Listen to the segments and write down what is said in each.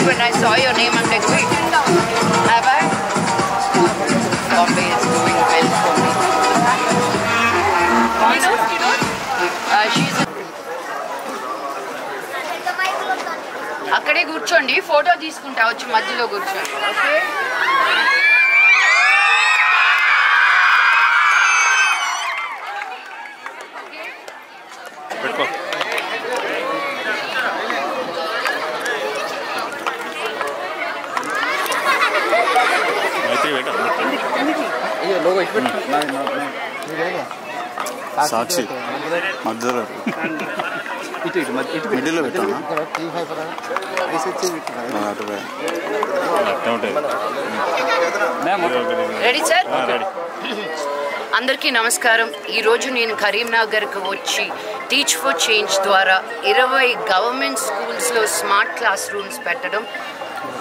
When I saw your name, I'm like, wait, have I? Bombay is doing well for me. She's అక్కడే కూర్చోండి, photo తీసుకుంటా వచ్చి మధ్యలో కూర్చోండి. ఓకే, సాక్షి మధ్యలో మిడిల్లో పెట్టాను. Ready sir? అందరికీ నమస్కారం. ఈరోజు నేను కరీంనగర్కి వచ్చి టీచ్ ఫర్ చేంజ్ ద్వారా 20 గవర్నమెంట్ స్కూల్స్లో స్మార్ట్ క్లాస్ రూమ్స్ పెట్టడం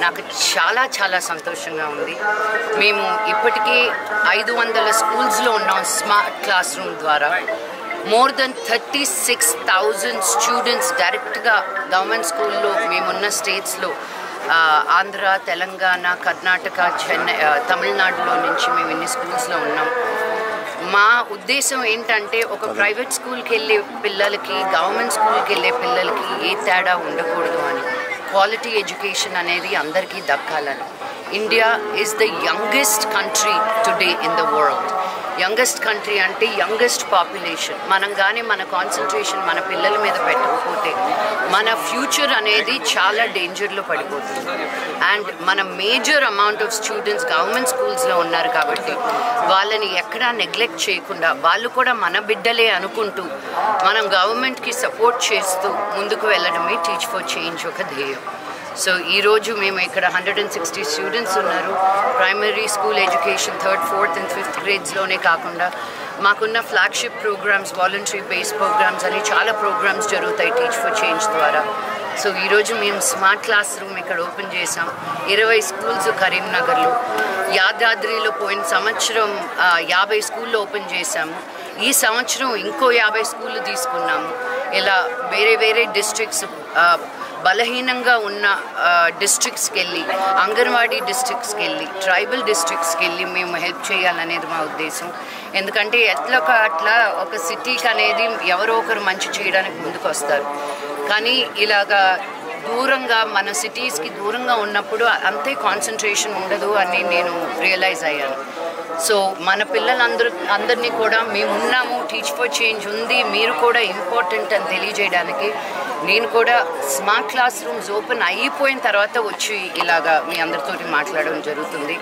నాకు చాలా చాలా సంతోషంగా ఉంది. మేము ఇప్పటికీ 500 స్కూల్స్లో ఉన్నాం స్మార్ట్ క్లాస్ రూమ్ ద్వారా. మోర్ దెన్ 36,000 స్టూడెంట్స్ డైరెక్ట్గా గవర్నమెంట్ స్కూల్లో మేమున్న స్టేట్స్లో ఆంధ్ర, తెలంగాణ, కర్ణాటక, చెన్నై, తమిళనాడులో నుంచి మేము ఇన్ని స్కూల్స్లో ఉన్నాం. మా ఉద్దేశం ఏంటంటే ఒక ప్రైవేట్ స్కూల్కి వెళ్ళే పిల్లలకి గవర్నమెంట్ స్కూల్కి వెళ్ళే పిల్లలకి ఏ తేడా ఉండకూడదు అని. క్వాలిటీ ఎడ్యుకేషన్ అనేది అందరికీ దక్కాలని. India is the youngest country today in the world. Youngest country అంటే యంగెస్ట్ పాపులేషన్. మనం కానీ మన కాన్సన్ట్రేషన్ మన పిల్లల మీద పెట్టకపోతే మన ఫ్యూచర్ అనేది చాలా డేంజర్లో పడిపోతుంది. అండ్ మన major amount of students government స్కూల్స్లో ఉన్నారు కాబట్టి వాళ్ళని ఎక్కడా నెగ్లెక్ట్ చేయకుండా వాళ్ళు కూడా మన బిడ్డలే అనుకుంటూ మనం గవర్నమెంట్కి సపోర్ట్ చేస్తూ ముందుకు వెళ్ళడమే టీచ్ ఫర్ చేంజ్ ఒక ధ్యేయం. సో ఈరోజు మేము ఇక్కడ 160 స్టూడెంట్స్ ఉన్నారు. Primary school education 3rd, 4th and 5th గ్రేడ్స్లోనే కాకుండా మాకున్న flagship programmes, voluntary based programmes అని చాలా ప్రోగ్రామ్స్ జరుగుతాయి టీచ్ ఫర్ చేంజ్ ద్వారా. సో ఈరోజు మేము స్మార్ట్ క్లాస్ రూమ్ ఇక్కడ ఓపెన్ చేసాం. 20 స్కూల్స్ కరీంనగర్లో. యాదాద్రిలో పోయిన సంవత్సరం 50 స్కూళ్ళు ఓపెన్ చేశాము. ఈ సంవత్సరం ఇంకో 50 స్కూళ్ళు తీసుకున్నాము. ఇలా వేరే వేరే డిస్ట్రిక్ట్స్, బలహీనంగా ఉన్న డిస్ట్రిక్ట్స్కి వెళ్ళి, అంగన్వాడీ డిస్ట్రిక్ట్స్కి వెళ్ళి, ట్రైబల్ డిస్ట్రిక్ట్స్కి వెళ్ళి మేము హెల్ప్ చేయాలనేది మా ఉద్దేశం. ఎందుకంటే అట్లా ఒక సిటీకి అనేది ఎవరో ఒకరు మంచి చేయడానికి ముందుకు వస్తారు. కానీ ఇలాగా దూరంగా మన సిటీస్కి దూరంగా ఉన్నప్పుడు అంతే కాన్సన్ట్రేషన్ ఉండదు అని నేను రియలైజ్ అయ్యాను. సో మన అందరినీ కూడా మేమున్నాము, టీచ్ ఫర్ చేంజ్ ఉంది, మీరు కూడా ఇంపార్టెంట్ అని తెలియజేయడానికి నేను కూడా స్మార్ట్ క్లాస్ రూమ్స్ ఓపెన్ అయిపోయిన తర్వాత వచ్చి ఇలాగా మీ అందరితోటి మాట్లాడడం జరుగుతుంది.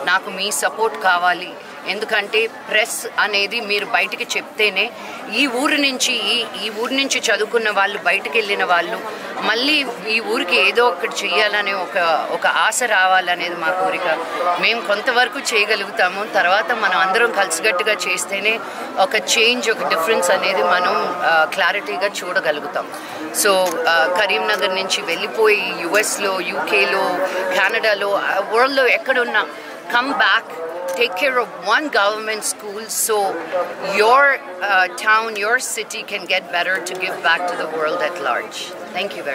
నాకు మీ సపోర్ట్ కావాలి. ఎందుకంటే ప్రెస్ అనేది మీరు బయటికి చెప్తేనే ఈ ఊరు నుంచి చదువుకున్న వాళ్ళు, బయటకు వెళ్ళిన వాళ్ళు మళ్ళీ ఈ ఊరికి ఏదో ఒకటి చేయాలనే ఒక ఆశ రావాలనేది మా కోరిక. మేము కొంతవరకు చేయగలుగుతాము. తర్వాత మనం అందరం కలిసికట్టుగా చేస్తేనే ఒక చేంజ్, ఒక డిఫరెన్స్ అనేది మనం క్లారిటీగా చూడగలుగుతాం. సో కరీంనగర్ నుంచి వెళ్ళిపోయి యుఎస్లో, యూకేలో, కెనడాలో, వరల్డ్లో ఎక్కడున్నా come back, take care of one government school so your town, your city can get better to give back to the world at large. Thank you very much.